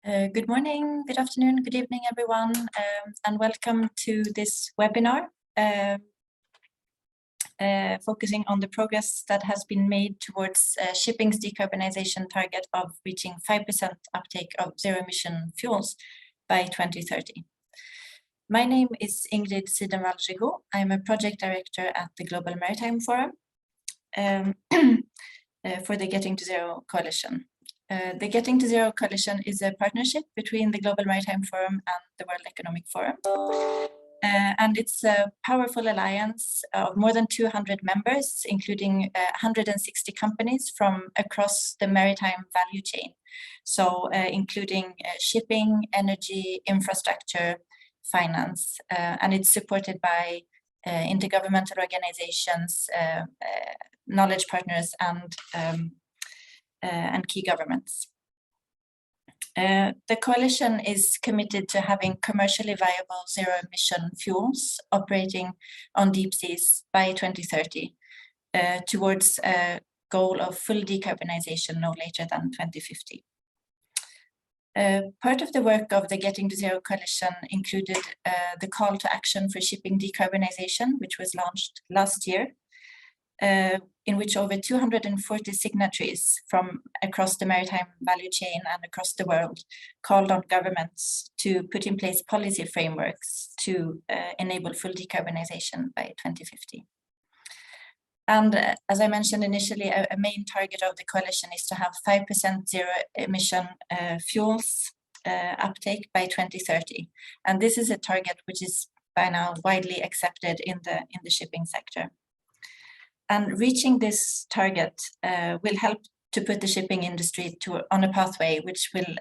Good morning, good afternoon, good evening, everyone, and welcome to this webinar focusing on the progress that has been made towards shipping's decarbonization target of reaching 5% uptake of zero-emission fuels by 2030. My name is Ingrid Sidenvall Jegou. I'm a project director at the Global Maritime Forum for the Getting to Zero Coalition. The Getting to Zero Coalition is a partnership between the Global Maritime Forum and the World Economic Forum. And it's a powerful alliance of more than 200 members, including 160 companies from across the maritime value chain. So including shipping, energy, infrastructure, finance, and it's supported by intergovernmental organizations, knowledge partners, and key governments. The coalition is committed to having commercially viable zero-emission fuels operating on deep seas by 2030, towards a goal of full decarbonization no later than 2050. Part of the work of the Getting to Zero Coalition included the call to action for shipping decarbonization, which was launched last year, in which over 240 signatories from across the maritime value chain and across the world called on governments to put in place policy frameworks to enable full decarbonization by 2050. And as I mentioned initially, a main target of the coalition is to have 5% zero-emission fuels uptake by 2030. And this is a target which is by now widely accepted in the shipping sector. And reaching this target will help to put the shipping industry on a pathway which will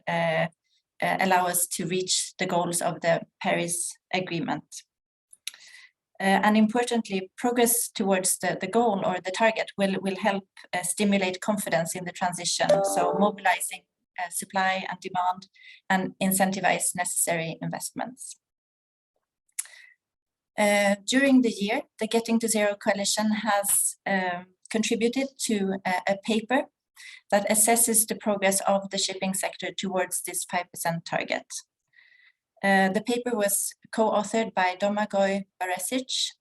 allow us to reach the goals of the Paris Agreement. And importantly, progress towards the goal or the target will help stimulate confidence in the transition, so mobilizing supply and demand and incentivize necessary investments. During the year, the Getting to Zero Coalition has contributed to a paper that assesses the progress of the shipping sector towards this 5% target. The paper was co-authored by Domagoj Baresic,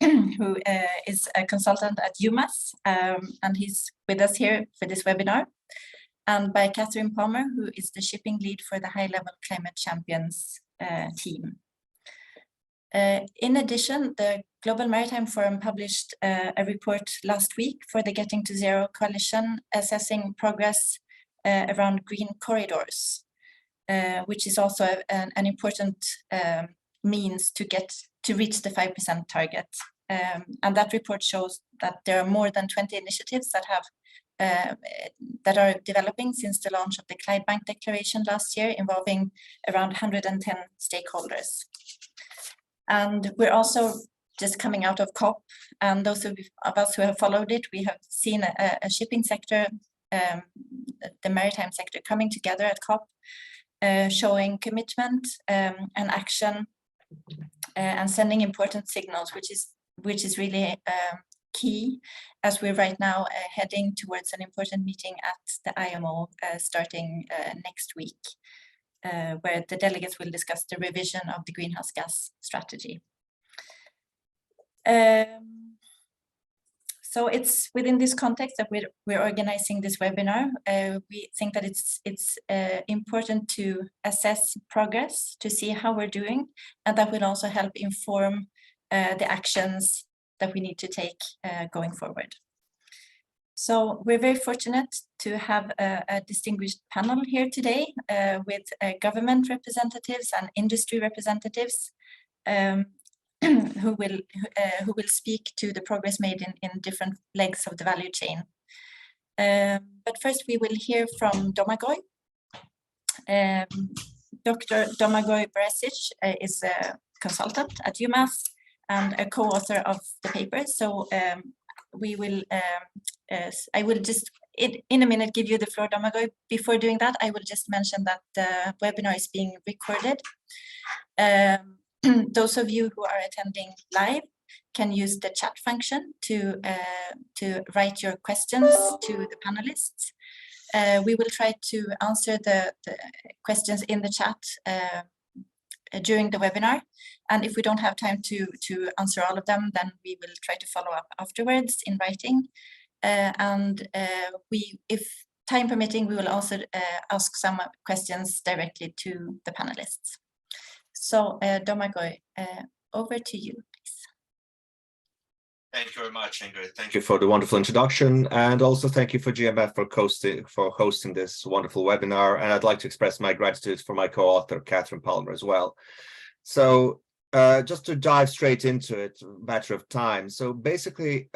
who is a consultant at UMass, and he's with us here for this webinar, and by Catherine Palmer, who is the shipping lead for the High-Level Climate Champions team. In addition, the Global Maritime Forum published a report last week for the Getting to Zero Coalition assessing progress around green corridors, which is also an important means to reach the 5% target. And that report shows that there are more than 20 initiatives that are developing since the launch of the Clydebank Declaration last year, involving around 110 stakeholders. And we're also just coming out of COP, and those of us who have followed it, we have seen a shipping sector, the maritime sector, coming together at COP, showing commitment and action and sending important signals, which is really key as we're right now heading towards an important meeting at the IMO starting next week, where the delegates will discuss the revision of the greenhouse gas strategy. So it's within this context that we're organizing this webinar. We think that it's important to assess progress, to see how we're doing, and that will also help inform the actions that we need to take going forward. So we're very fortunate to have a distinguished panel here today with government representatives and industry representatives who will speak to the progress made in different legs of the value chain. But first we will hear from Domagoj. Dr. Domagoj Baresic is a consultant at UMass and a co-author of the paper. So we will, I will just in a minute give you the floor, Domagoj. Before doing that, I will just mention that the webinar is being recorded. Those of you who are attending live can use the chat function to write your questions to the panelists. We will try to answer the questions in the chat during the webinar. And if we don't have time to answer all of them, then we will try to follow up afterwards in writing. If time permitting, we will also ask some questions directly to the panelists. So Domagoj, over to you, please. Thank you very much, Ingrid. Thank you for the wonderful introduction, and also thank you for GMF for hosting this wonderful webinar. And I'd like to express my gratitude for my co-author, Catherine Palmer, as well. So just to dive straight into it, matter of time. So basically,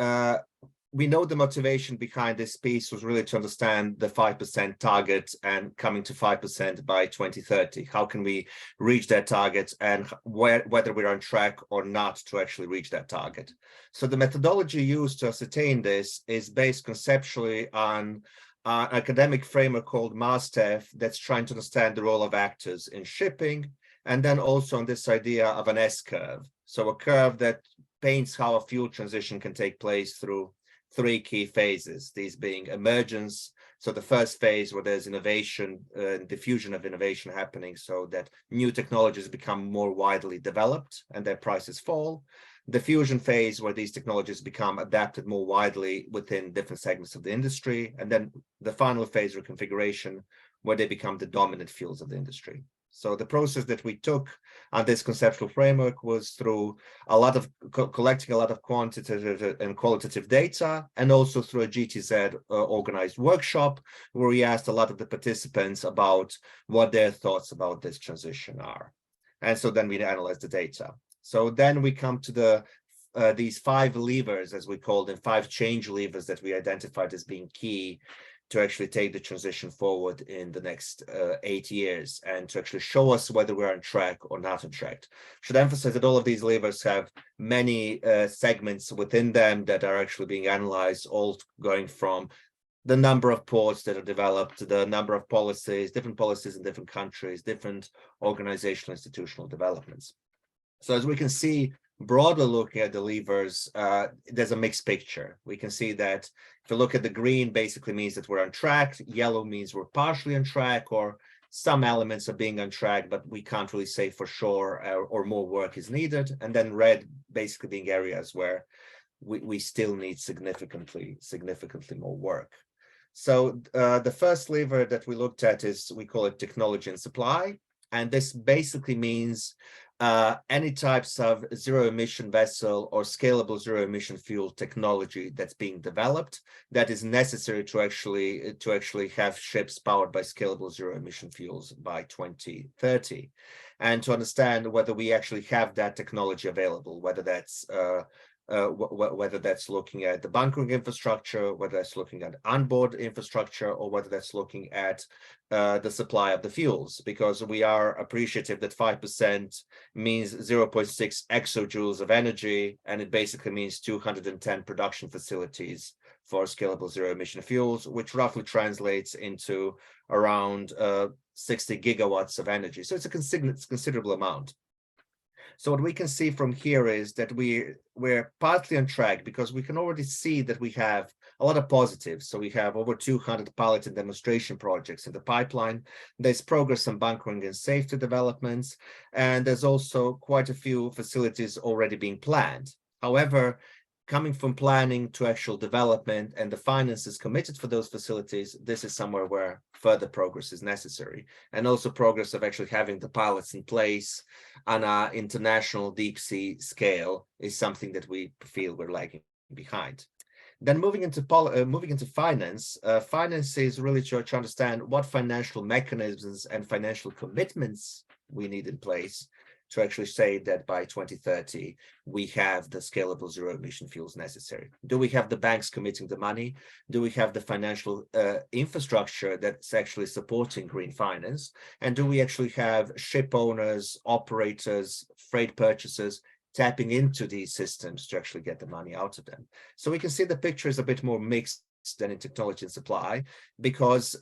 we know the motivation behind this piece was really to understand the 5% target and coming to 5% by 2030. How can we reach that target, and whether we're on track or not to actually reach that target. So the methodology used to ascertain this is based conceptually on an academic framework called MASTEF that's trying to understand the role of actors in shipping, and then also on this idea of an S-curve. So a curve that paints how a fuel transition can take place through 3 key phases, these being emergence. So the first phase where there's innovation, diffusion of innovation happening so that new technologies become more widely developed and their prices fall. The fusion phase where these technologies become adapted more widely within different segments of the industry. And then the final phase, reconfiguration, where they become the dominant fuels of the industry. So the process that we took on this conceptual framework was through a lot of collecting a lot of quantitative and qualitative data, and also through a GTZ organized workshop where we asked a lot of the participants about what their thoughts about this transition are. And so then we analyzed the data. So then we come to these 5 levers, as we call them, 5 change levers that we identified as being key to actually take the transition forward in the next 8 years, and to actually show us whether we're on track or not on track. Should emphasize that all of these levers have many segments within them that are actually being analyzed, all going from the number of ports that are developed, the number of policies, different policies in different countries, different organizational institutional developments. So as we can see, broadly looking at the levers, there's a mixed picture. We can see that if you look at the green, basically means that we're on track. Yellow means we're partially on track, or some elements are being on track, but we can't really say for sure, or more work is needed. And then red basically being areas where we still need significantly more work. So the first lever that we looked at is, we call it technology and supply. And this basically means any types of zero-emission vessel or scalable zero-emission fuel technology that's being developed that is necessary to actually have ships powered by scalable zero-emission fuels by 2030, and to understand whether we actually have that technology available, whether that's looking at the bunkering infrastructure, whether that's looking at onboard infrastructure, or whether that's looking at the supply of the fuels, because we are appreciative that 5% means 0.6 exajoules of energy, and it basically means 210 production facilities for scalable zero-emission fuels, which roughly translates into around 60 gigawatts of energy. So it's a considerable amount. So what we can see from here is that we're partly on track, because we can already see that we have a lot of positives. So we have over 200 pilot and demonstration projects in the pipeline. There's progress on bunkering and safety developments, and there's also quite a few facilities already being planned. However, coming from planning to actual development and the finances committed for those facilities, this is somewhere where further progress is necessary. And also progress of actually having the pilots in place on an international deep sea scale is something that we feel we're lagging behind. Then moving into finance, finance is really to understand what financial mechanisms and financial commitments we need in place to actually say that by 2030, we have the scalable zero-emission fuels necessary. Do we have the banks committing the money? Do we have the financial infrastructure that's actually supporting green finance? And do we actually have ship owners, operators, freight purchasers tapping into these systems to actually get the money out of them? So we can see the picture is a bit more mixed than in technology and supply, because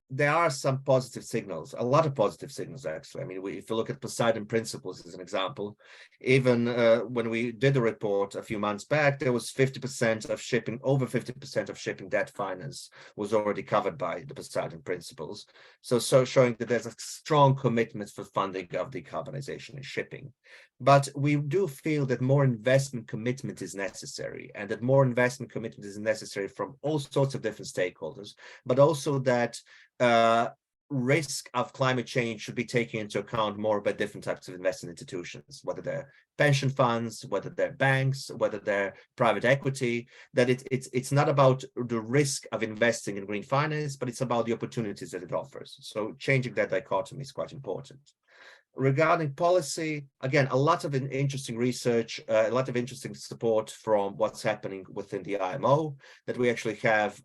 there are some positive signals, a lot of positive signals, actually. I mean, if you look at Poseidon Principles as an example, even when we did a report a few months back, there was 50% of shipping, over 50% of shipping debt finance was already covered by the Poseidon Principles. So showing that there's a strong commitment for funding of decarbonization in shipping. But we do feel that more investment commitment is necessary, and that more investment commitment is necessary from all sorts of different stakeholders, but also that risk of climate change should be taken into account more by different types of investment institutions, whether they're pension funds, whether they're banks, whether they're private equity, that it's not about the risk of investing in green finance, but it's about the opportunities that it offers. So changing that dichotomy is quite important. Regarding policy, again, a lot of interesting research, a lot of interesting support from what's happening within the IMO, that we actually have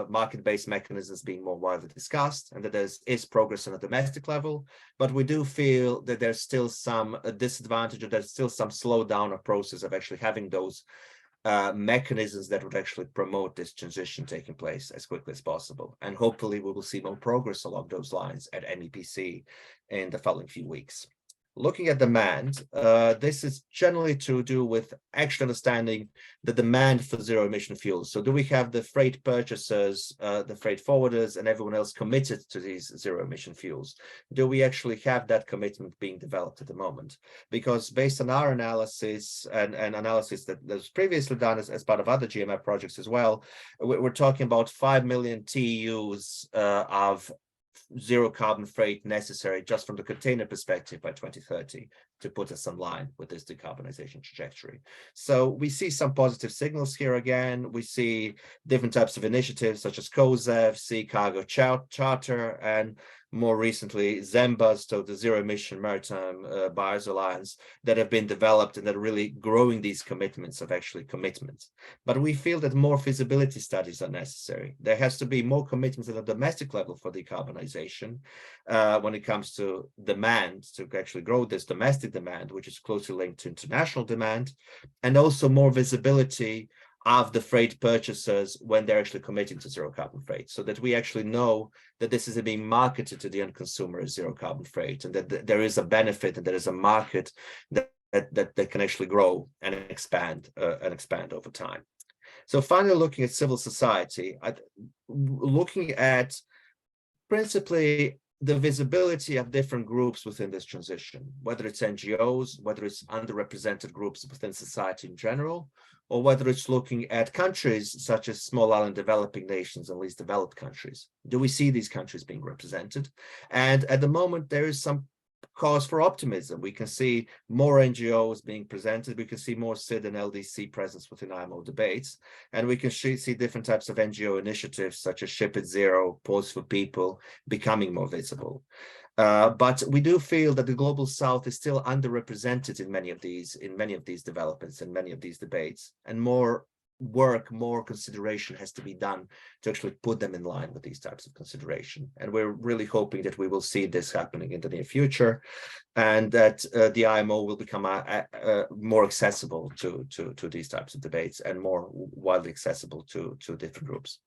market-based mechanisms being more widely discussed, and that there is progress on a domestic level. But we do feel that there's still some disadvantage, or there's still some slowdown of process of actually having those mechanisms that would actually promote this transition taking place as quickly as possible. And hopefully we will see more progress along those lines at MEPC in the following few weeks. Looking at demand, this is generally to do with actually understanding the demand for zero emission fuels. So do we have the freight purchasers, the freight forwarders, and everyone else committed to these zero emission fuels? Do we actually have that commitment being developed at the moment? Because based on our analysis and analysis that was previously done as part of other GMF projects as well, we're talking about 5 million TEUs of zero carbon freight necessary just from the container perspective by 2030 to put us in line with this decarbonization trajectory. So we see some positive signals here again. We see different types of initiatives such as COZEV, Sea Cargo Charter, and more recently ZEMBAs, so the Zero Emission Maritime Buyers Alliance, that have been developed and that are really growing these commitments of actually commitments. But we feel that more feasibility studies are necessary. There has to be more commitments at a domestic level for decarbonization when it comes to demand, to actually grow this domestic demand, which is closely linked to international demand, and also more visibility of the freight purchasers when they're actually committing to zero carbon freight, so that we actually know that this is being marketed to the end consumer as zero carbon freight, and that there is a benefit and there is a market that can actually grow and expand over time. So finally, looking at civil society, looking at principally the visibility of different groups within this transition, whether it's NGOs, whether it's underrepresented groups within society in general, or whether it's looking at countries such as small island developing nations and least developed countries. Do we see these countries being represented? And at the moment, there is some cause for optimism. We can see more NGOs being presented. We can see more SID and LDC presence within IMO debates. And we can see different types of NGO initiatives such as Ship at Zero, Pause for People becoming more visible. But we do feel that the Global South is still underrepresented in many of these developments, in many of these debates, and more work, more consideration has to be done to actually put them in line with these types of consideration. And we're really hoping that we will see this happening in the near future, and that the IMO will become more accessible to these types of debates and more widely accessible to different groups.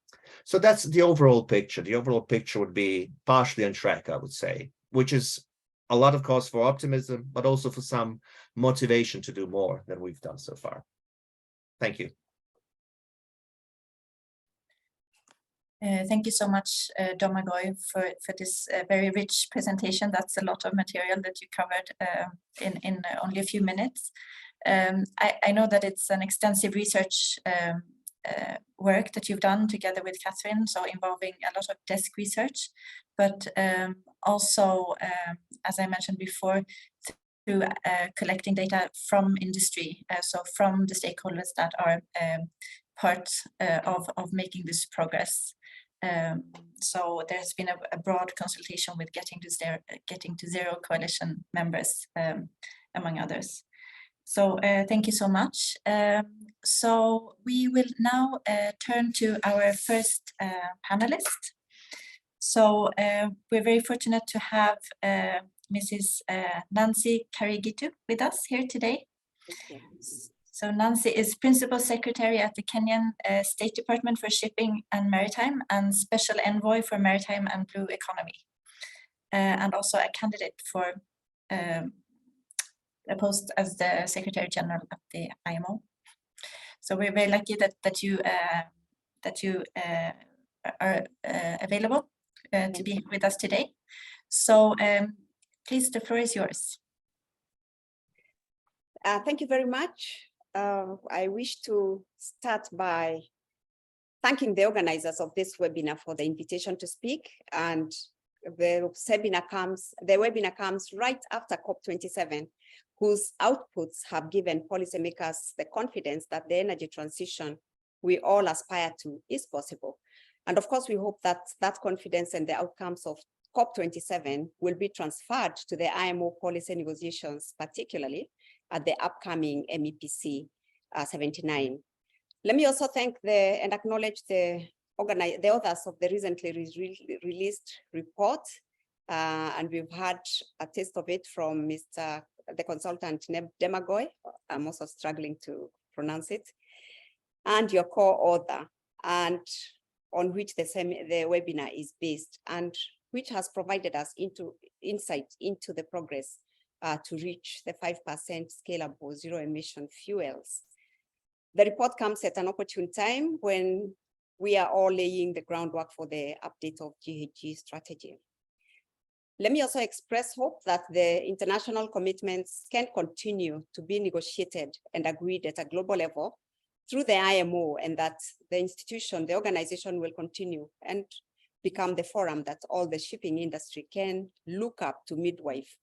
So that's the overall picture. The overall picture would be partially on track, I would say, which is a lot of cause for optimism, but also for some motivation to do more than we've done so far. Thank you. Thank you so much, Domagoj, for this very rich presentation. That's a lot of material that you covered in only a few minutes. I know that it's an extensive research work that you've done together with Catherine, so involving a lot of desk research, but also, as I mentioned before, through collecting data from industry, so from the stakeholders that are part of making this progress. So there's been a broad consultation with Getting to Zero coalition members, among others. So thank you so much. So we will now turn to our first panelist. So we're very fortunate to have Mrs. Nancy Karigithu with us here today. So Nancy is Principal Secretary at the Kenyan State Department for Shipping and Maritime and Special Envoy for Maritime and Blue Economy, and also a candidate for a post as the Secretary General at the IMO. So we're very lucky that you are available to be with us today. So please, the floor is yours. Thank you very much. I wish to start by thanking the organizers of this webinar for the invitation to speak. And the webinar comes right after COP27, whose outputs have given policymakers the confidence that the energy transition we all aspire to is possible. And of course, we hope that that confidence and the outcomes of COP27 will be transferred to the IMO policy negotiations, particularly at the upcoming MEPC 79. Let me also thank and acknowledge the authors of the recently released report, and we've had a taste of it from the consultant Domagoj. I'm also struggling to pronounce it, and your co-author, and on which the webinar is based, and which has provided us insight into the progress to reach the 5% scalable zero-emission fuels. The report comes at an opportune time when we are all laying the groundwork for the update of GHG strategy. Let me also express hope that the international commitments can continue to be negotiated and agreed at a global level through the IMO, and that the organization will continue and become the forum that all the shipping industry can look up to midwife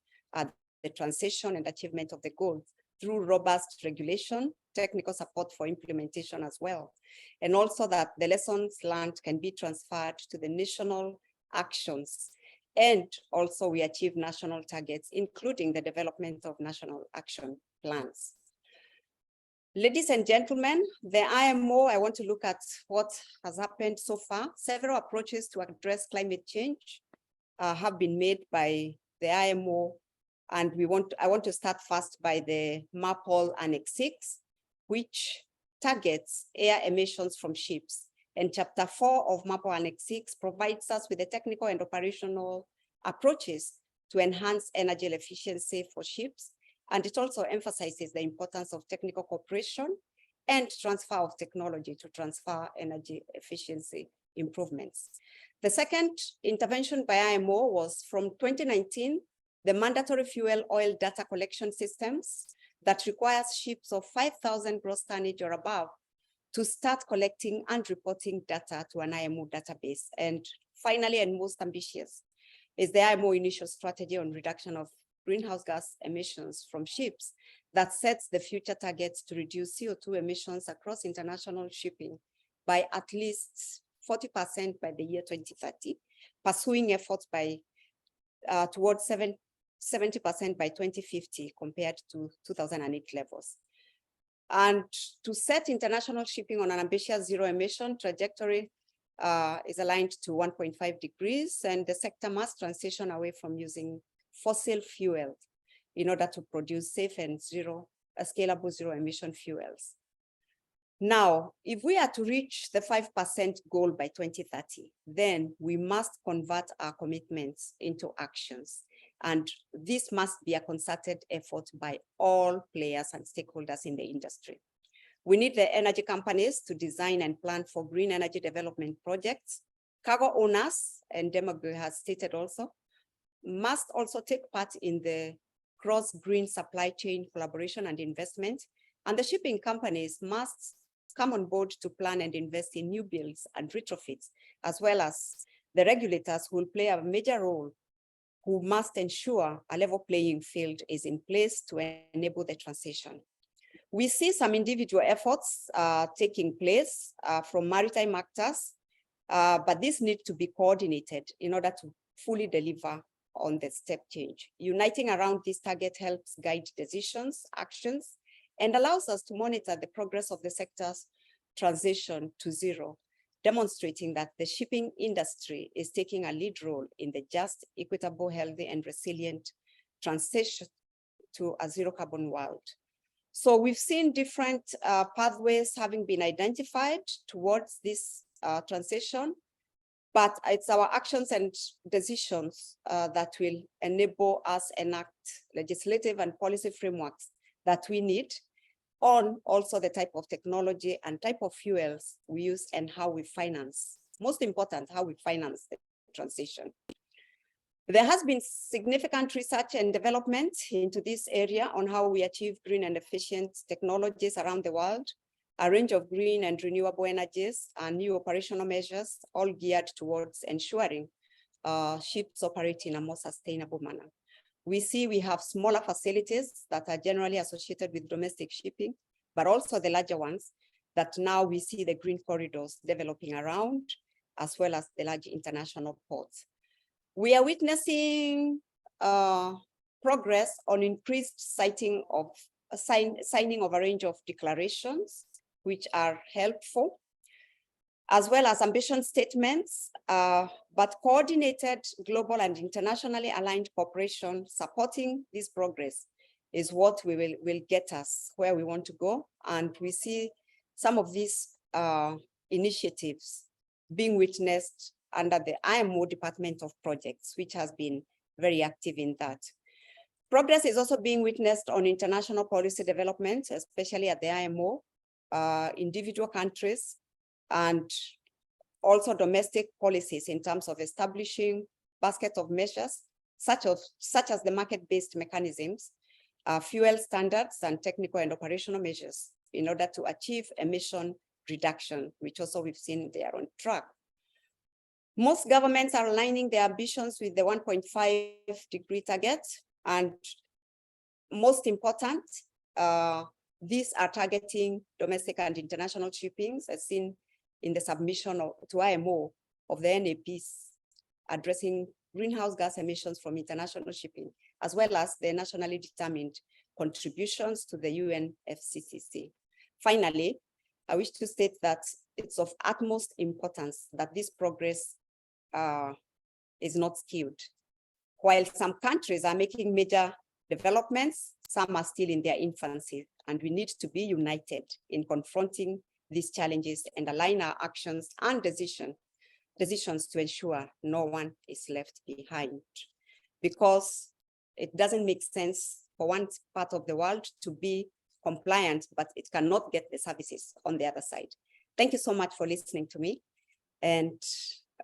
the transition and achievement of the goals through robust regulation, technical support for implementation as well. And also that the lessons learned can be transferred to the national actions. And also we achieve national targets, including the development of national action plans. Ladies and gentlemen, the IMO, I want to look at what has happened so far. Several approaches to address climate change have been made by the IMO. And I want to start first by the MAPOL Annex 6, which targets air emissions from ships. And Chapter 4 of MAPOL Annex 6 provides us with the technical and operational approaches to enhance energy efficiency for ships. And it also emphasizes the importance of technical cooperation and transfer of technology to transfer energy efficiency improvements. The second intervention by IMO was from 2019, the mandatory fuel oil data collection systems that requires ships of 5,000 gross tonnage or above to start collecting and reporting data to an IMO database. And finally, and most ambitious, is the IMO initial strategy on reduction of greenhouse gas emissions from ships that sets the future targets to reduce CO2 emissions across international shipping by at least 40% by the year 2030, pursuing efforts towards 70% by 2050 compared to 2008 levels. And to set international shipping on an ambitious zero emission trajectory is aligned to 1.5 degrees, and the sector must transition away from using fossil fuels in order to produce safe and scalable zero emission fuels. Now, if we are to reach the 5% goal by 2030, then we must convert our commitments into actions. And this must be a concerted effort by all players and stakeholders in the industry. We need the energy companies to design and plan for green energy development projects. Cargo owners, and Domagoj has stated also, must also take part in the cross-green supply chain collaboration and investment. And the shipping companies must come on board to plan and invest in new builds and retrofits, as well as the regulators who will play a major role, who must ensure a level playing field is in place to enable the transition. We see some individual efforts taking place from maritime actors, but this needs to be coordinated in order to fully deliver on the step change. Uniting around this target helps guide decisions, actions, and allows us to monitor the progress of the sector's transition to zero, demonstrating that the shipping industry is taking a lead role in the just, equitable, healthy, and resilient transition to a zero carbon world. So we've seen different pathways having been identified towards this transition, but it's our actions and decisions that will enable us enact legislative and policy frameworks that we need on also the type of technology and type of fuels we use and how we finance. Most important, how we finance the transition. There has been significant research and development into this area on how we achieve green and efficient technologies around the world, a range of green and renewable energies and new operational measures, all geared towards ensuring ships operate in a more sustainable manner. We see we have smaller facilities that are generally associated with domestic shipping, but also the larger ones that now we see the green corridors developing around, as well as the large international ports. We are witnessing progress on increased signing of a range of declarations, which are helpful, as well as ambition statements, but coordinated global and internationally aligned cooperation supporting this progress is what will get us where we want to go. And we see some of these initiatives being witnessed under the IMO Department of Projects, which has been very active in that. Progress is also being witnessed on international policy development, especially at the IMO, individual countries, and also domestic policies in terms of establishing basket of measures, such as the market-based mechanisms, fuel standards, and technical and operational measures in order to achieve emission reduction, which also we've seen they are on track. Most governments are aligning their ambitions with the 1.5-degree target, and most important, these are targeting domestic and international shippings, as seen in the submission to IMO of the NAPs addressing greenhouse gas emissions from international shipping, as well as the nationally determined contributions to the UNFCCC. Finally, I wish to state that it's of utmost importance that this progress is not skewed. While some countries are making major developments, some are still in their infancy, and we need to be united in confronting these challenges and align our actions and decisions to ensure no one is left behind. Because it doesn't make sense for one part of the world to be compliant, but it cannot get the services on the other side. Thank you so much for listening to me, and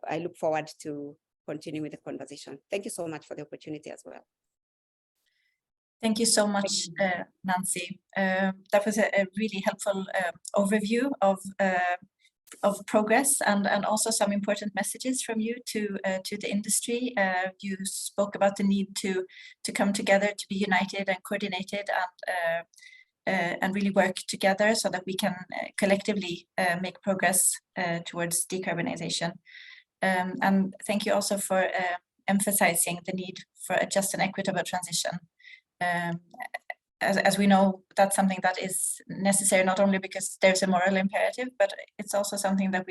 I look forward to continuing with the conversation. Thank you so much for the opportunity as well. Thank you so much, Nancy. That was a really helpful overview of progress and also some important messages from you to the industry. You spoke about the need to come together, to be united and coordinated, and really work together so that we can collectively make progress towards decarbonization. And thank you also for emphasizing the need for a just and equitable transition. As we know, that's something that is necessary not only because there's a moral imperative, but it's also something that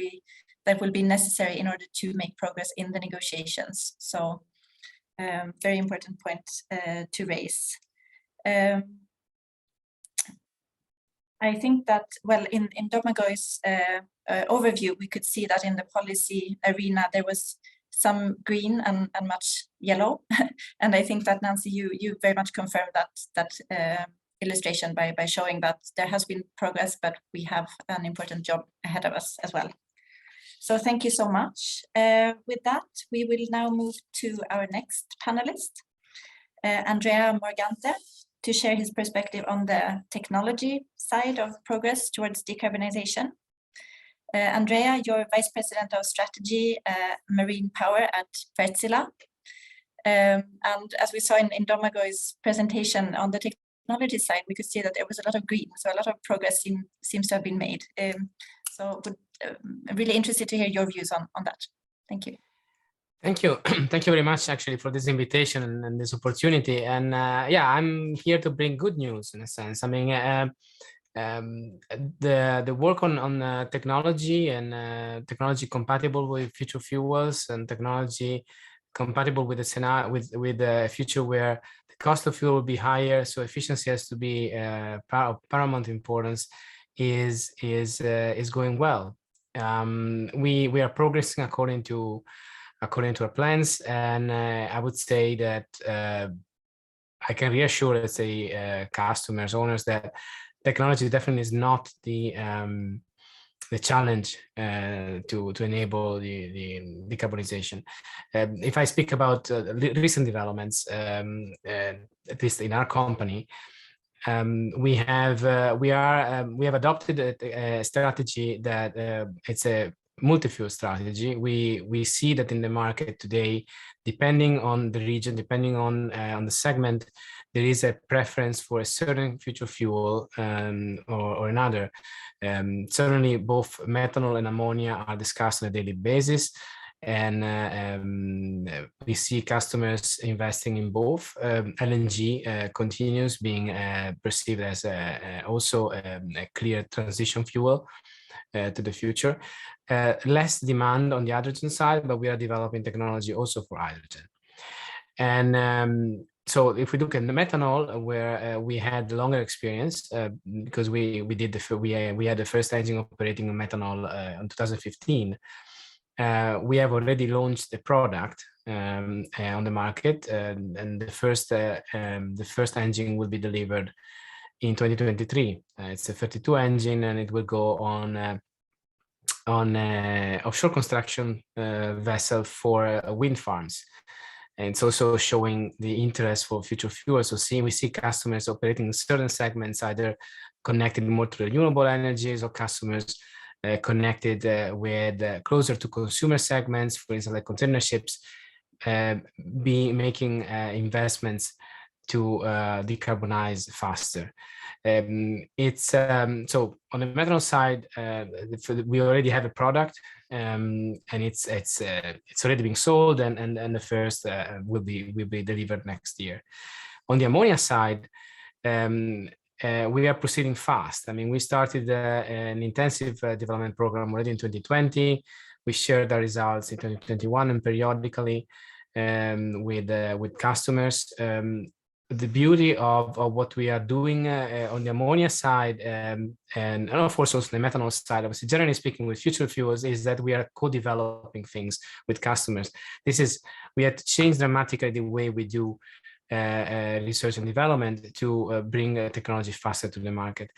will be necessary in order to make progress in the negotiations. So very important point to raise. I think that, well, in Domagoj's overview, we could see that in the policy arena, there was some green and much yellow. And I think that, Nancy, you very much confirmed that illustration by showing that there has been progress, but we have an important job ahead of us as well. So thank you so much. With that, we will now move to our next panelist, Andrea Morgante, to share his perspective on the technology side of progress towards decarbonization. Andrea, you're Vice President of Strategy, Marine Power at Wärtsilä. And as we saw in Domagoj's presentation on the technology side, we could see that there was a lot of green, so a lot of progress seems to have been made. So I'm really interested to hear your views on that. Thank you. Thank you. Thank you very much, actually, for this invitation and this opportunity. And yeah, I'm here to bring good news in a sense. I mean, the work on technology and technology compatible with future fuels and technology compatible with the scenario, with the future where the cost of fuel will be higher, so efficiency has to be paramount importance, is going well. We are progressing according to our plans, and I would say that I can reassure, let's say, customers, owners, that technology definitely is not the challenge to enable the decarbonization. If I speak about recent developments, at least in our company, we have adopted a strategy that it's a multi-fuel strategy. We see that in the market today, depending on the region, depending on the segment, there is a preference for a certain future fuel or another. Certainly, both methanol and ammonia are discussed on a daily basis, and we see customers investing in both. LNG continues being perceived as also a clear transition fuel to the future. Less demand on the hydrogen side, but we are developing technology also for hydrogen. And so if we look at the methanol, where we had longer experience because we had the first engine operating on methanol in 2015. We have already launched the product on the market, and the first engine will be delivered in 2023. It's a 32 engine, and it will go on offshore construction vessel for wind farms. And it's also showing the interest for future fuels. So we see customers operating in certain segments, either connected more to renewable energies, or customers connected with closer to consumer segments, for instance, like container ships, be making investments to decarbonize faster. So on the methanol side, we already have a product, and it's already being sold, and the first will be delivered next year. On the ammonia side, we are proceeding fast. I mean, we started an intensive development program already in 2020. We shared the results in 2021 and periodically with customers. The beauty of what we are doing on the ammonia side, and of course also the methanol side, obviously generally speaking with future fuels, is that we are co-developing things with customers. We had to change dramatically the way we do research and development to bring technology faster to the market.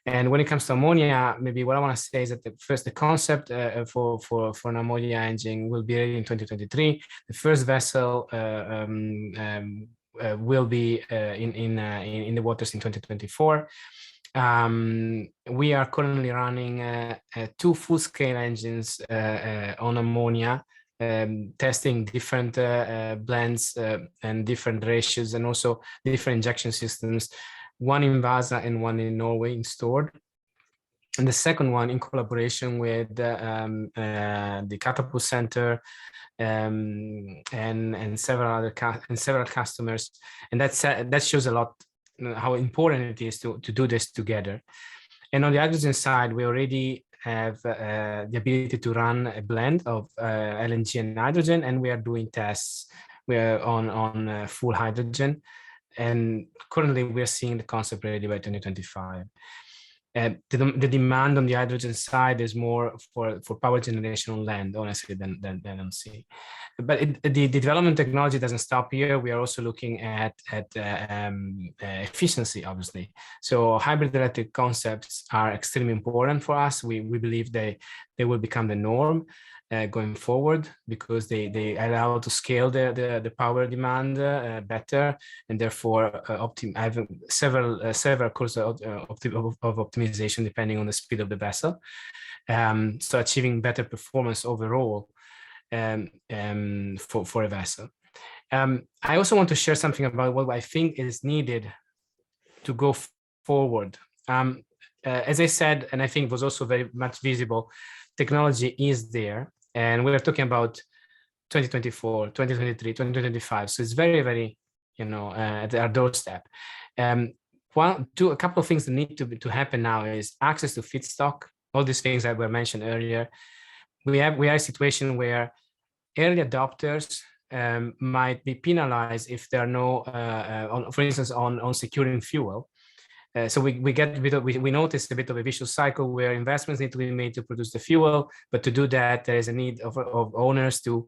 And when it comes to ammonia, maybe what I want to say is that the concept for an ammonia engine will be ready in 2023. The first vessel will be in the waters in 2024. We are currently running 2 full-scale engines on ammonia, testing different blends and different ratios, and also different injection systems, one in Vaasa and one in Norway installed. And the second one in collaboration with the Catapult Center and several customers, and that shows a lot how important it is to do this together. And on the hydrogen side, we already have the ability to run a blend of LNG and hydrogen, and we are doing tests. We are on full hydrogen, and currently we are seeing the concept ready by 2025. The demand on the hydrogen side is more for power generation on land, honestly, than on sea. But the development technology doesn't stop here. We are also looking at efficiency, obviously. So hybrid electric concepts are extremely important for us. We believe they will become the norm going forward, because they allow to scale the power demand better, and therefore have several courses of optimization depending on the speed of the vessel. So achieving better performance overall for a vessel. I also want to share something about what I think is needed to go forward. As I said, and I think was also very much visible, technology is there, and we are talking about 2024, 2023, 2025. So it's very, very, at our doorstep. A couple of things that need to happen now is access to feedstock. All these things that were mentioned earlier. We are in a situation where early adopters might be penalized if there are no, for instance, on securing fuel. So we get a bit of, we notice a bit of a vicious cycle where investments need to be made to produce the fuel, but to do that, there is a need of owners to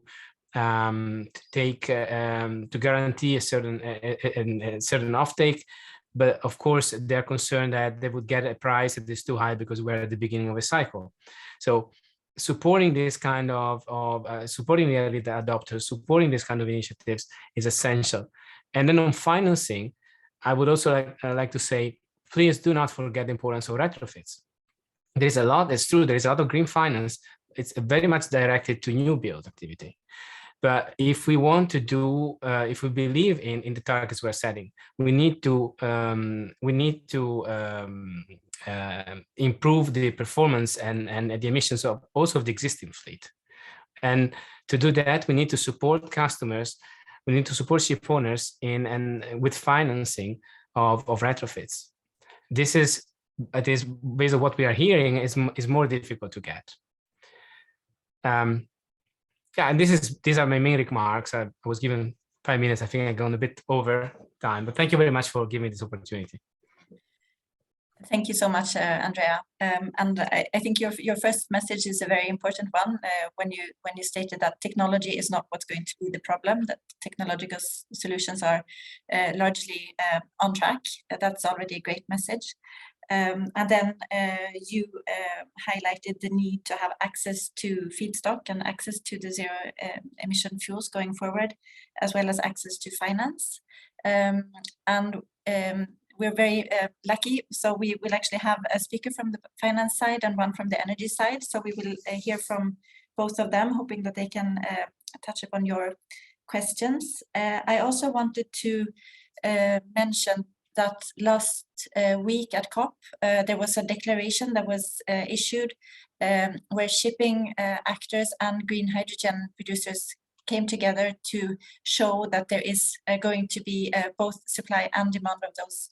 take to guarantee a certain offtake. But of course, they're concerned that they would get a price that is too high because we're at the beginning of a cycle. So supporting this kind of supporting the early adopters, supporting this kind of initiatives is essential. And then on financing, I would also like to say, please do not forget the importance of retrofits. There's a lot, it's true, there's a lot of green finance. It's very much directed to new build activity. But if we want to do, if we believe in the targets we're setting, we need to improve the performance and the emissions of also of the existing fleet. And to do that, we need to support customers, we need to support ship owners with financing of retrofits. This is based on what we are hearing is more difficult to get. Yeah, and these are my main remarks. I was given 5 minutes. I think I've gone a bit over time, but thank you very much for giving me this opportunity. Thank you so much, Andrea. And I think your first message is a very important one when you stated that technology is not what's going to be the problem, that technological solutions are largely on track. That's already a great message. And then you highlighted the need to have access to feedstock and access to the zero emission fuels going forward, as well as access to finance. We're very lucky, so we will actually have a speaker from the finance side and one from the energy side. So we will hear from both of them, hoping that they can touch upon your questions. I also wanted to mention that last week at COP, there was a declaration that was issued where shipping actors and green hydrogen producers came together to show that there is going to be both supply and demand of those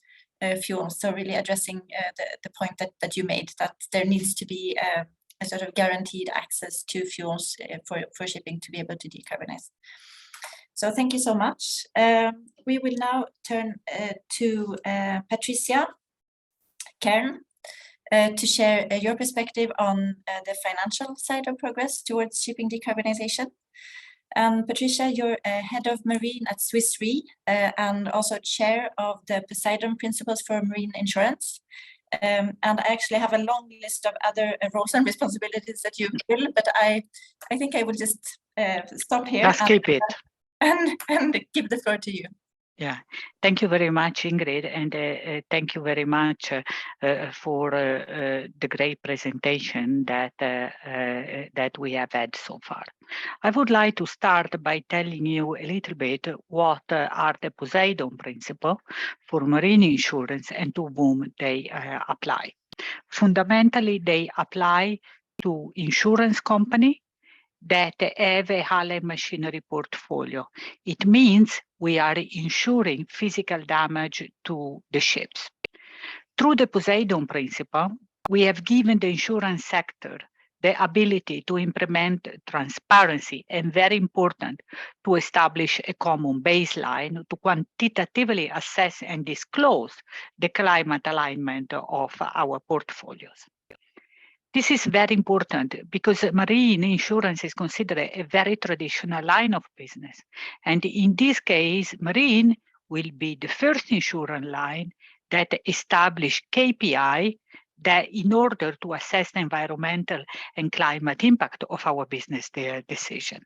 fuels. So really addressing the point that you made, that there needs to be a sort of guaranteed access to fuels for shipping to be able to decarbonize. So thank you so much. We will now turn to Patrizia, Kern, to share your perspective on the financial side of progress towards shipping decarbonization. And Patrizia, you're head of marine at Swiss Re and also chair of the Poseidon Principles for Marine Insurance. And I actually have a long list of other roles and responsibilities that you fill, but I think I will just stop here. Just keep it. And give the floor to you. Yeah, thank you very much, Ingrid, and thank you very much for the great presentation that we have had so far. I would like to start by telling you a little bit what are the Poseidon Principles for Marine Insurance and to whom they apply. Fundamentally, they apply to insurance companies that have a hull machinery portfolio. It means we are insuring physical damage to the ships. Through the Poseidon Principle, we have given the insurance sector the ability to implement transparency and, very important, to establish a common baseline to quantitatively assess and disclose the climate alignment of our portfolios. This is very important because marine insurance is considered a very traditional line of business. And in this case, marine will be the first insurance line that establish KPI that in order to assess the environmental and climate impact of our business decision.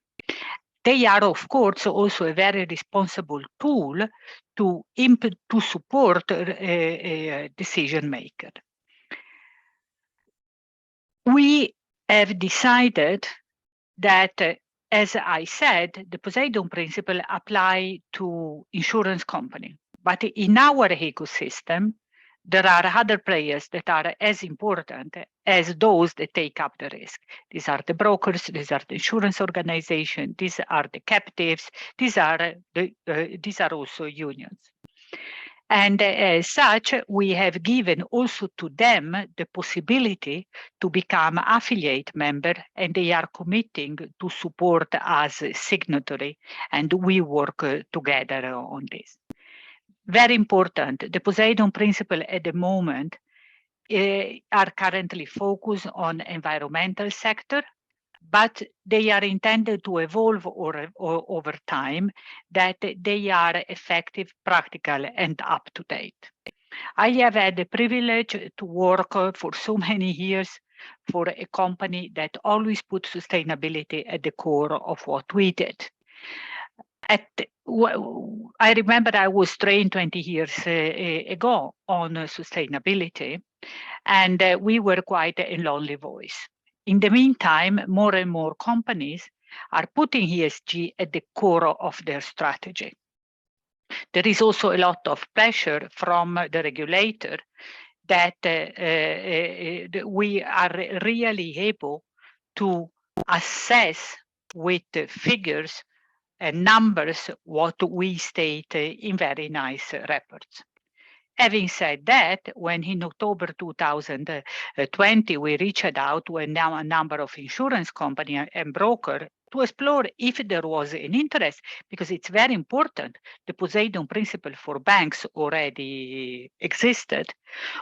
They are, of course, also a very responsible tool to support a decision maker. We have decided that, as I said, the Poseidon Principle apply to insurance companies. But in our ecosystem, there are other players that are as important as those that take up the risk. These are the brokers, these are the insurance organizations, these are the captives, these are also unions. And as such, we have given also to them the possibility to become affiliate member, and they are committing to support as signatory, and we work together on this. Very important, the Poseidon Principle at the moment are currently focused on environmental sector, but they are intended to evolve over time, that they are effective, practical, and up to date. I have had the privilege to work for so many years for a company that always put sustainability at the core of what we did. I remember I was trained 20 years ago on sustainability, and we were quite a lonely voice. In the meantime, more and more companies are putting ESG at the core of their strategy. There is also a lot of pressure from the regulator that we are really able to assess with figures and numbers what we state in very nice reports. Having said that, when in October 2020, we reached out to a number of insurance companies and brokers to explore if there was an interest, because it's very important. The Poseidon Principle for banks already existed.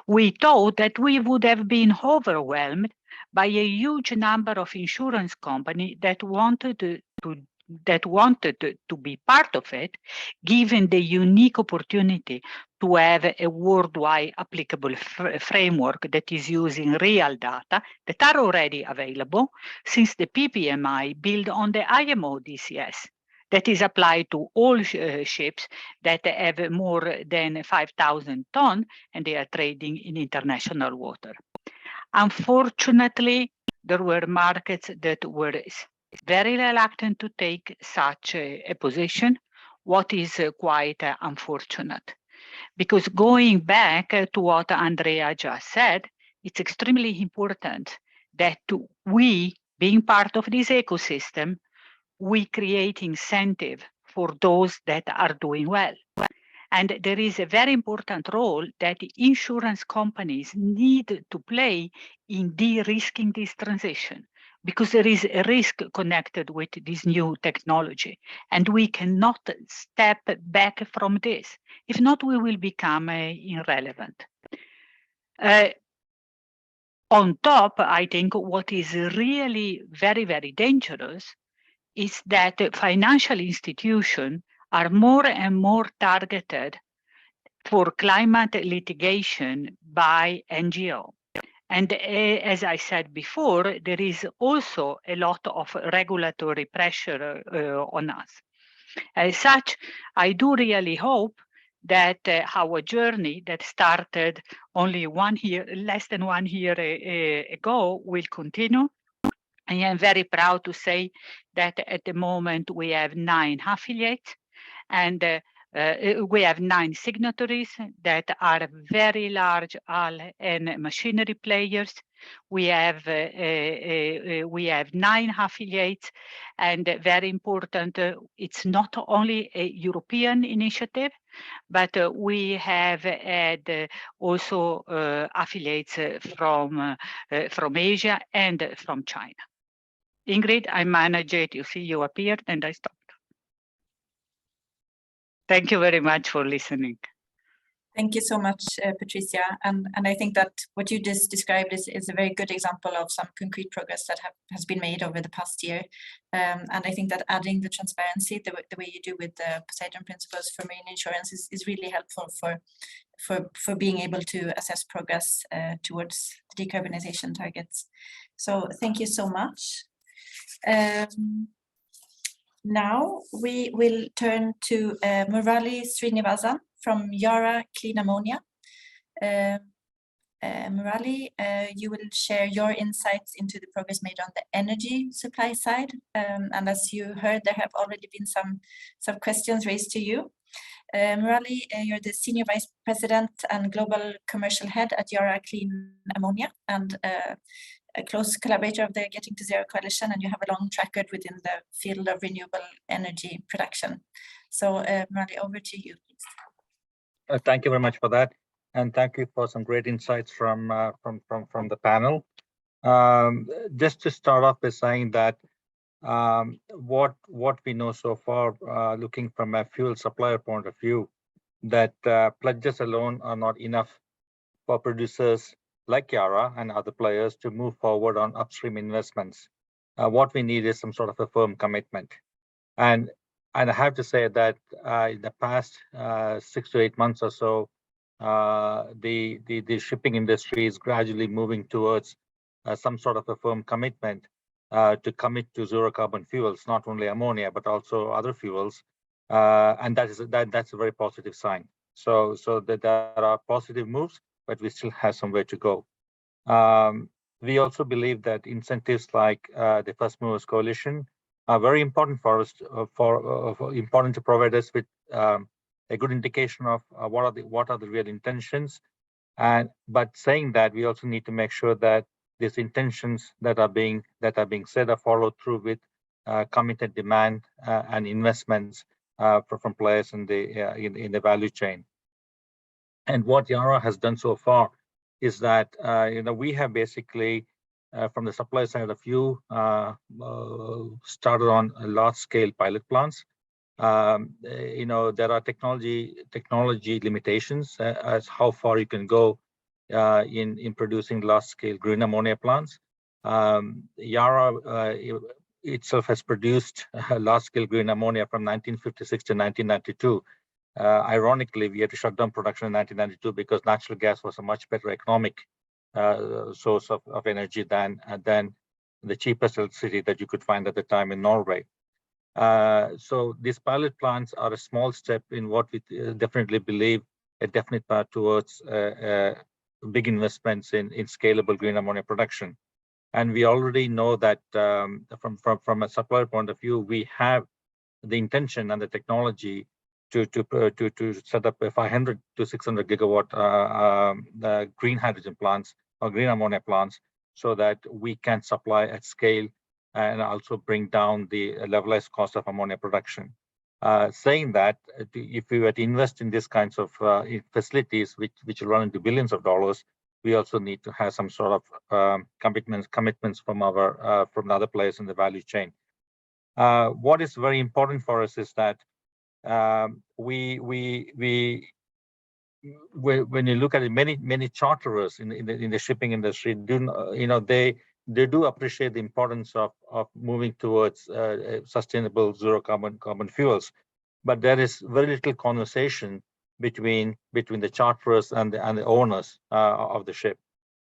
We thought that we would have been overwhelmed by a huge number of insurance companies that wanted to be part of it, given the unique opportunity to have a worldwide applicable framework that is using real data that are already available, since the PPMI built on the IMO DCS that is applied to all ships that have more than 5,000 tons and they are trading in international water. Unfortunately, there were markets that were very reluctant to take such a position, what is quite unfortunate. Because going back to what Andrea just said, it's extremely important that we, being part of this ecosystem, we create incentive for those that are doing well. And there is a very important role that the insurance companies need to play in de-risking this transition, because there is a risk connected with this new technology, and we cannot step back from this. If not, we will become irrelevant. On top, I think what is really very, very dangerous is that financial institutions are more and more targeted for climate litigation by NGO. And as I said before, there is also a lot of regulatory pressure on us. As such, I do really hope that our journey that started only less than 1 year ago will continue. I am very proud to say that at the moment we have 9 affiliates, and we have 9 signatories that are very large hull and machinery players. We have 9 affiliates, and very important, it's not only a European initiative, but we have had also affiliates from Asia and from China. Ingrid, I manage it. You see, you appeared and I stopped. Thank you very much for listening. Thank you so much, Patrizia. And I think that what you just described is a very good example of some concrete progress that has been made over the past year. And I think that adding the transparency, the way you do with the Poseidon Principles for marine insurance is really helpful for being able to assess progress towards the decarbonization targets. So thank you so much. Now we will turn to Murali Srinivasan from Yara Clean Ammonia. Murali, you will share your insights into the progress made on the energy supply side. And as you heard, there have already been some questions raised to you. Murali, you're the Senior Vice President and Global Commercial Head at Yara Clean Ammonia, and a close collaborator of the Getting to Zero Coalition, and you have a long track record within the field of renewable energy production. So Murali, over to you, please. Thank you very much for that, and thank you for some great insights from the panel. Just to start off by saying that what we know so far, looking from a fuel supplier point of view, that pledges alone are not enough for producers like Yara and other players to move forward on upstream investments. What we need is some sort of a firm commitment. And I have to say that in the past 6 to 8 months or so, the shipping industry is gradually moving towards some sort of a firm commitment to commit to zero carbon fuels, not only ammonia but also other fuels, and that's a very positive sign. So that there are positive moves, but we still have some way to go. We also believe that incentives like the First Movers Coalition are very important for us, important to provide us with a good indication of what are the real intentions. But saying that, we also need to make sure that these intentions that are being said are followed through with committed demand and investments from players in the value chain. And what Yara has done so far is that we have basically from the supply side of view started on large-scale pilot plants. There are technology limitations as how far you can go in producing large-scale green ammonia plants. Yara itself has produced large-scale green ammonia from 1956 to 1992. Ironically, we had to shut down production in 1992 because natural gas was a much better economic source of energy than the cheapest electricity that you could find at the time in Norway. So these pilot plants are a small step in what we definitely believe a definite path towards big investments in scalable green ammonia production. And we already know that from a supplier point of view, we have the intention and the technology to set up a 500 to 600 gigawatt green hydrogen plants or green ammonia plants, so that we can supply at scale and also bring down the levelized cost of ammonia production. Saying that, if we were to invest in these kinds of facilities, which will run into billions of dollars, we also need to have some sort of commitments from the other players in the value chain. What is very important for us is that when you look at it, many charterers in the shipping industry they do appreciate the importance of moving towards sustainable zero carbon fuels, but there is very little conversation between the charterers and the owners of the ship.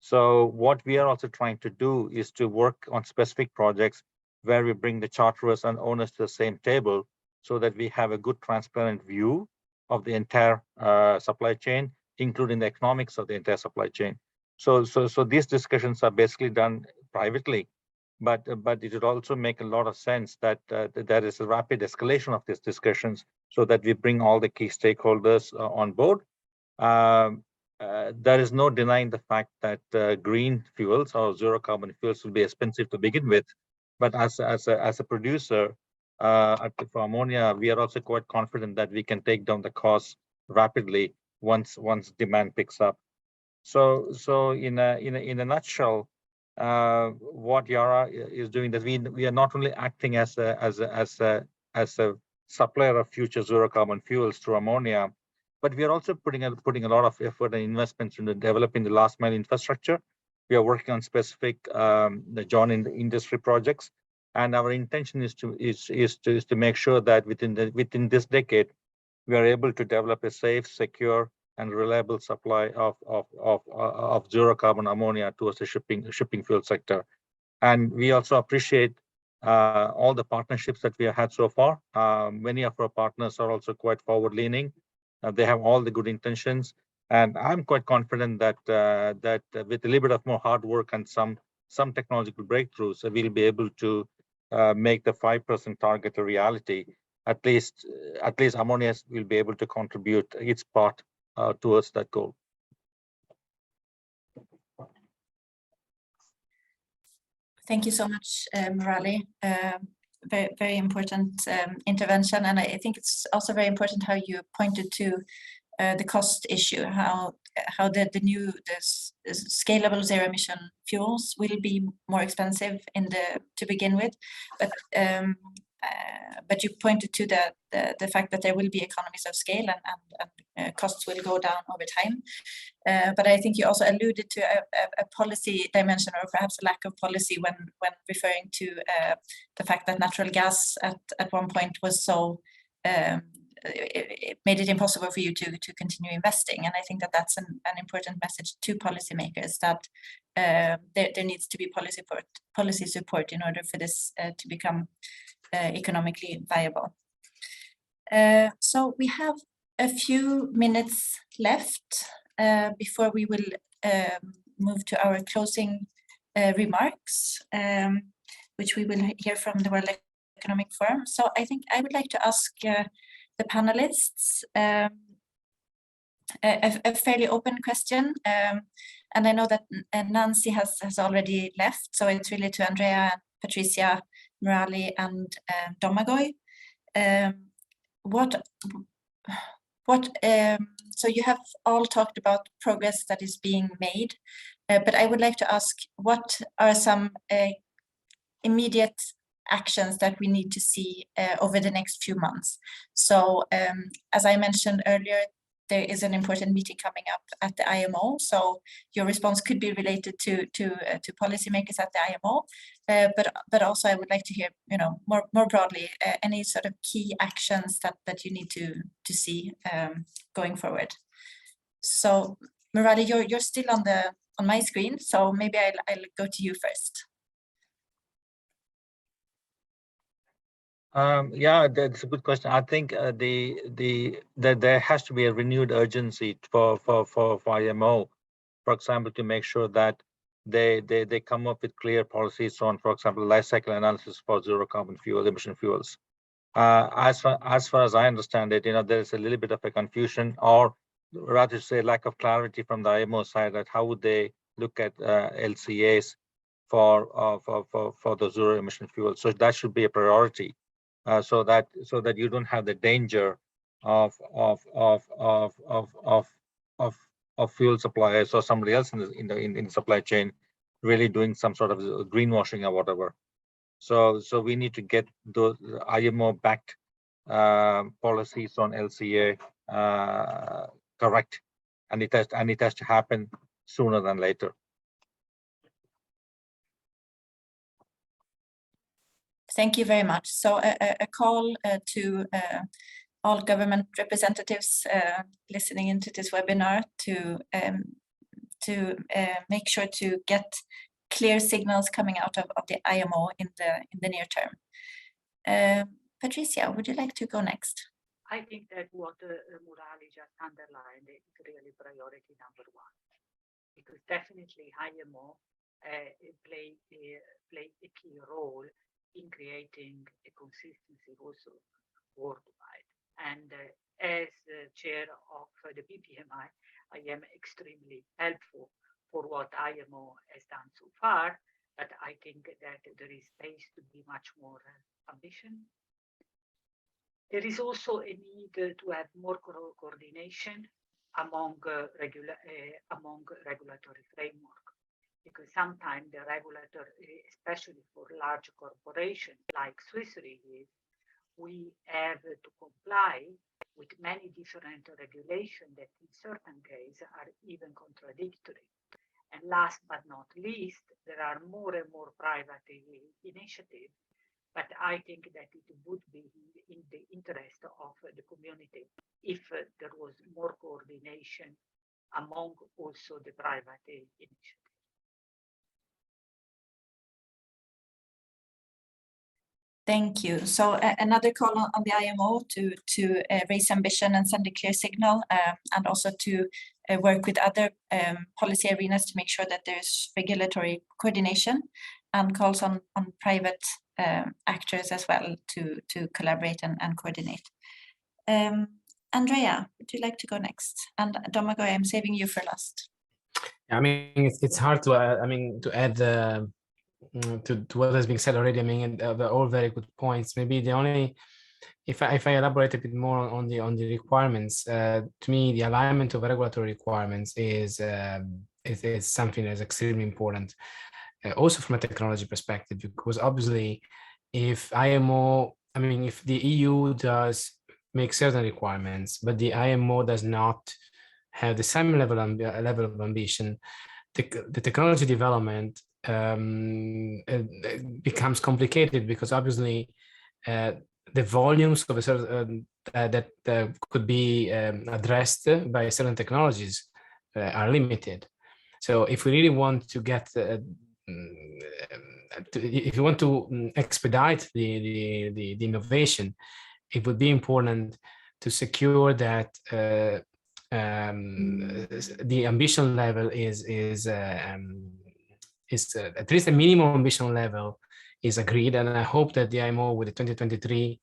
So what we are also trying to do is to work on specific projects where we bring the charterers and owners to the same table, so that we have a good transparent view of the entire supply chain, including the economics of the entire supply chain. So these discussions are basically done privately, but it would also make a lot of sense that there is a rapid escalation of these discussions, so that we bring all the key stakeholders on board. There is no denying the fact that green fuels or zero carbon fuels will be expensive to begin with, but as a producer for ammonia, we are also quite confident that we can take down the costs rapidly once demand picks up. So in a nutshell, what Yara is doing, that we are not only acting as a supplier of future zero carbon fuels through ammonia, but we are also putting a lot of effort and investments into developing the last mile infrastructure. We are working on specific the joint industry projects, and our intention is to make sure that within this decade we are able to develop a safe, secure, and reliable supply of zero carbon ammonia towards the shipping fuel sector. And we also appreciate all the partnerships that we have had so far. Many of our partners are also quite forward leaning. They have all the good intentions, and I'm quite confident that with a little bit of more hard work and some technological breakthroughs, we'll be able to make the 5% target a reality. At least ammonia will be able to contribute its part towards that goal. Thank you so much, Murali. Very important intervention, and I think it's also very important how you pointed to the cost issue, how the scalable zero emission fuels will be more expensive to begin with, but you pointed to the fact that there will be economies of scale and costs will go down over time. But I think you also alluded to a policy dimension, or perhaps a lack of policy, when referring to the fact that natural gas at one point was so it made it impossible for you to continue investing. And I think that that's an important message to policymakers, that there needs to be policy support in order for this to become economically viable. So we have a few minutes left before we will move to our closing remarks, which we will hear from the World Economic Forum. So I think I would like to ask the panelists a fairly open question. And I know that Nancy has already left, so it's really to Andrea, Patrizia, Murali, and Domagoj. So you have all talked about progress that is being made, but I would like to ask, what are some immediate actions that we need to see over the next few months? So as I mentioned earlier, there is an important meeting coming up at the IMO. So your response could be related to policymakers at the IMO, but also I would like to hear, more broadly, any sort of key actions that you need to see going forward. So Murali, you're still on my screen, so maybe I'll go to you first. Yeah, that's a good question. I think that there has to be a renewed urgency for IMO, for example, to make sure that they come up with clear policies on, for example, life cycle analysis for zero carbon fuel emission fuels. As far as I understand it, there is a little bit of a confusion, or rather say lack of clarity from the IMO side, that how would they look at LCAs for the zero emission fuels. So that should be a priority. So that you don't have the danger of fuel suppliers or somebody else in the supply chain really doing some sort of greenwashing or whatever. So we need to get those IMO backed policies on LCA correct, and it has to happen sooner than later. Thank you very much. So a call to all government representatives listening into this webinar to make sure to get clear signals coming out of the IMO in the near term. Patrizia, would you like to go next? I think that what Murali just underlined is really priority number one, because definitely IMO play a key role in creating a consistency also worldwide. And as chair of the BPMI, I am extremely helpful for what IMO has done so far, but I think that there is space to be much more ambition. There is also a need to have more coordination among regulatory framework, because sometimes the regulator, especially for large corporations like Swiss Re, we have to comply with many different regulations that in certain cases are even contradictory. And last but not least, there are more and more private initiatives, but I think that it would be in the interest of the community if there was more coordination among also the private initiatives. Thank you. So another call on the IMO to raise ambition and send a clear signal, and also to work with other policy arenas to make sure that there's regulatory coordination, and calls on private actors as well to collaborate and coordinate. Andrea, would you like to go next? And Domagoj, I'm saving you for last. I mean, it's hard to add to what has been said already. I mean, they're all very good points. Maybe the only if I elaborate a bit more on the requirements, to me, the alignment of regulatory requirements is something that is extremely important, also from a technology perspective, because obviously, if if the EU does make certain requirements, but the IMO does not have the same level of ambition, the technology development becomes complicated, because obviously the volumes of a certain that could be addressed by certain technologies are limited. So if we really want to get if you want to expedite the innovation, it would be important to secure that the ambition level is at least a minimum ambition level is agreed. And I hope that the IMO with the 2023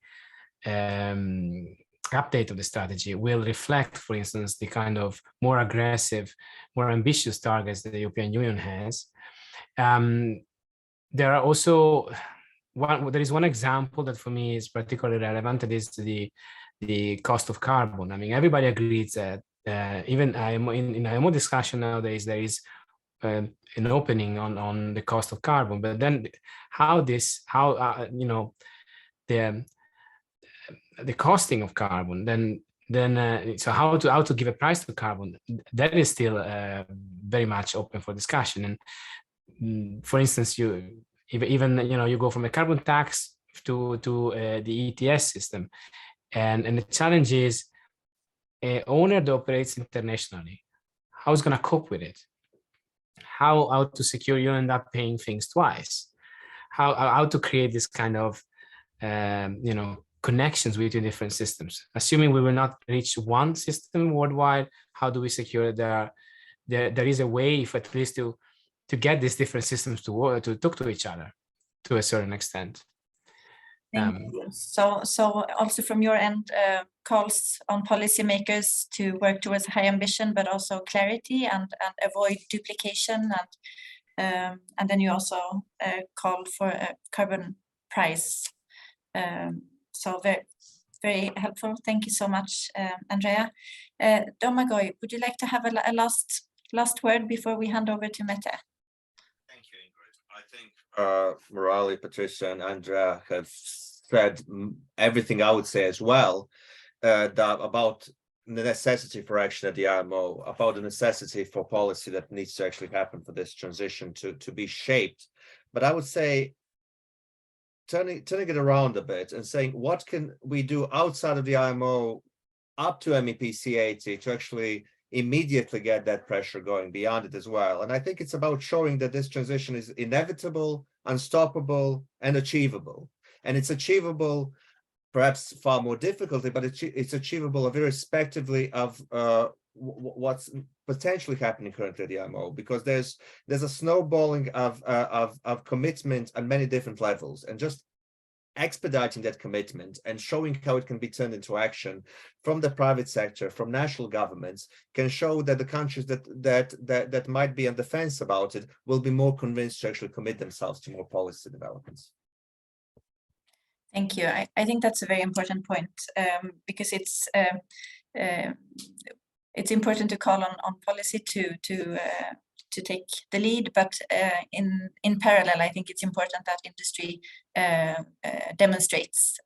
update of the strategy will reflect, for instance, the kind of more aggressive, more ambitious targets that the European Union has. There are also there is one example that for me is particularly relevant. That is the cost of carbon. I mean, everybody agrees that even in IMO discussion nowadays, there is an opening on the cost of carbon. But then the costing of carbon, then so how to give a price to carbon, that is still very much open for discussion. And for instance, you go from a carbon tax to the ETS system, and the challenge is an owner that operates internationally, how is going to cope with it? How to secure you end up paying things twice? How to create this kind of connections between different systems? Assuming we will not reach one system worldwide, how do we secure there is a way, if at least to get these different systems to work, to talk to each other to a certain extent? Thank you. So also from your end, calls on policymakers to work towards high ambition, but also clarity and avoid duplication, and then you also call for a carbon price. So very, very helpful. Thank you so much, Andrea. Domagoj, would you like to have a last word before we hand over to Mette? Thank you, Ingrid. I think Murali, Patrizia, and Andrea have said everything I would say as well, about the necessity for action at the IMO, about the necessity for policy that needs to actually happen for this transition to be shaped. But I would say, turning it around a bit and saying, what can we do outside of the IMO up to MEPC 80 to actually immediately get that pressure going beyond it as well? And I think it's about showing that this transition is inevitable, unstoppable, and achievable. And it's achievable, perhaps far more difficultly, but it's achievable irrespectively of what's potentially happening currently at the IMO, because there's a snowballing of commitment on many different levels, and just expediting that commitment and showing how it can be turned into action from the private sector, from national governments, can show that the countries that might be on the fence about it will be more convinced to actually commit themselves to more policy developments. Thank you. I think that's a very important point, because it's important to call on policy to take the lead, but in parallel, I think it's important that industry demonstrates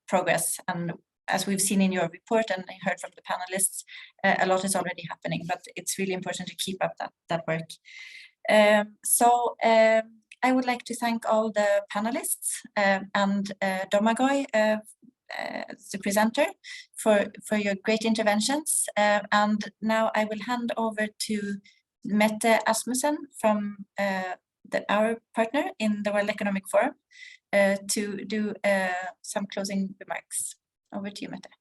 progress. And as we've seen in your report and I heard from the panelists, a lot is already happening, but it's really important to keep up that work. So I would like to thank all the panelists and Domagoj, the presenter, for your great interventions. And now I will hand over to Mette Asmussen from our partner in the World Economic Forum to do some closing remarks. Over to you, Mette.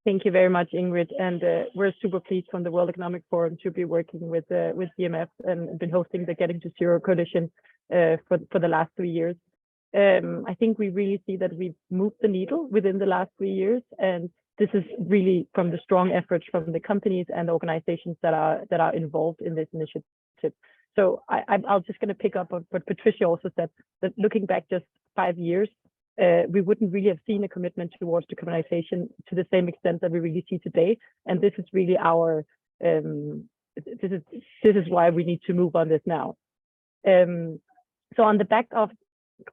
Thank you very much, Ingrid. And we're super pleased from the World Economic Forum to be working with DMF and been hosting the Getting to Zero Coalition for the last 3 years. I think we really see that we've moved the needle within the last 3 years, and this is really from the strong efforts from the companies and the organizations that are involved in this initiative. So I'm just going to pick up on what Patrizia also said, that looking back just 5 years, we wouldn't really have seen a commitment towards decarbonization to the same extent that we really see today. And this is really our, this is why we need to move on this now. So on the back of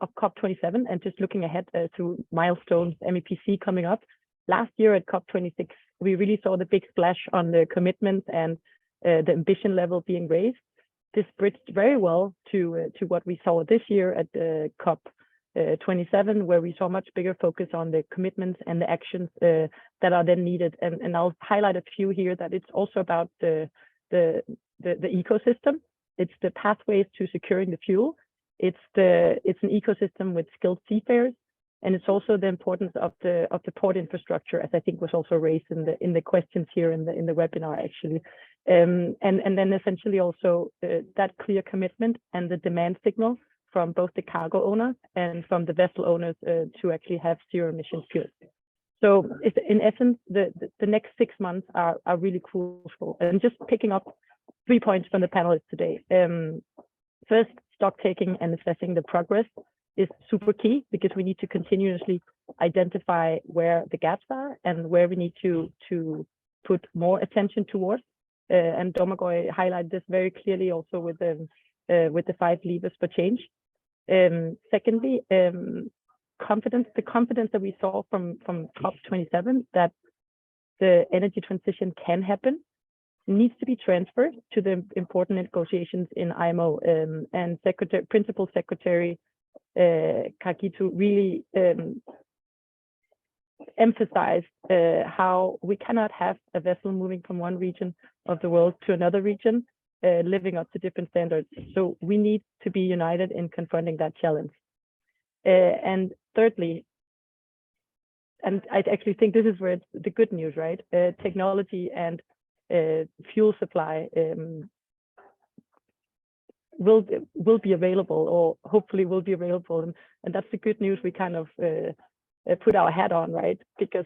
COP27 and just looking ahead to milestones, MEPC coming up, last year at COP26, we really saw the big splash on the commitments and the ambition level being raised. This bridged very well to what we saw this year at the COP27, where we saw much bigger focus on the commitments and the actions that are then needed. And I'll highlight a few here that it's also about the ecosystem. It's the pathways to securing the fuel. It's an ecosystem with skilled seafarers, and it's also the importance of the port infrastructure, as I think was also raised in the questions here in the webinar actually, and then essentially also that clear commitment and the demand signal from both the cargo owners and from the vessel owners to actually have zero emission fuel. So in essence, the next 6 months are really crucial. And just picking up 3 points from the panelists today. First, stock taking and assessing the progress is super key, because we need to continuously identify where the gaps are and where we need to put more attention towards. And Domagoj highlighted this very clearly also with the 5 levers for change. Secondly, the confidence that we saw from COP27 that the energy transition can happen needs to be transferred to the important negotiations in IMO. And Principal Secretary Karigithu really emphasized how we cannot have a vessel moving from one region of the world to another region living up to different standards. So we need to be united in confronting that challenge. And thirdly, and I actually think this is where it's the good news, right? Technology and fuel supply will be available, or hopefully will be available, and that's the good news we kind of put our hat on, right? Because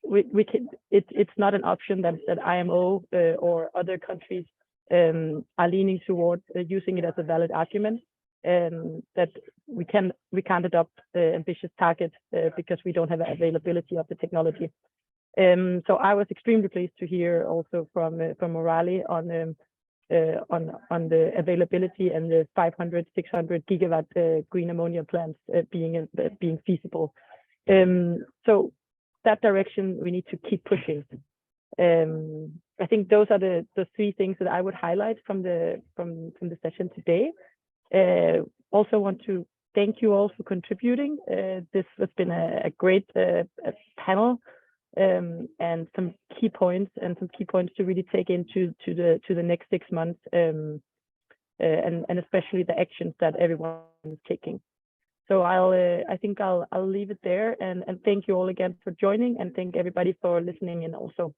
we can, it's not an option that IMO or other countries are leaning towards using it as a valid argument, that we can't adopt ambitious targets because we don't have availability of the technology. So I was extremely pleased to hear also from Murali on the availability and the 500, 600 gigawatt green ammonia plants being feasible. So that direction we need to keep pushing. I think those are the 3 things that I would highlight from the session today. Also want to thank you all for contributing. This has been a great panel. And some key points to really take into the next 6 months, and especially the actions that everyone is taking. So I think I'll leave it there, and thank you all again for joining, and thank everybody for listening in also.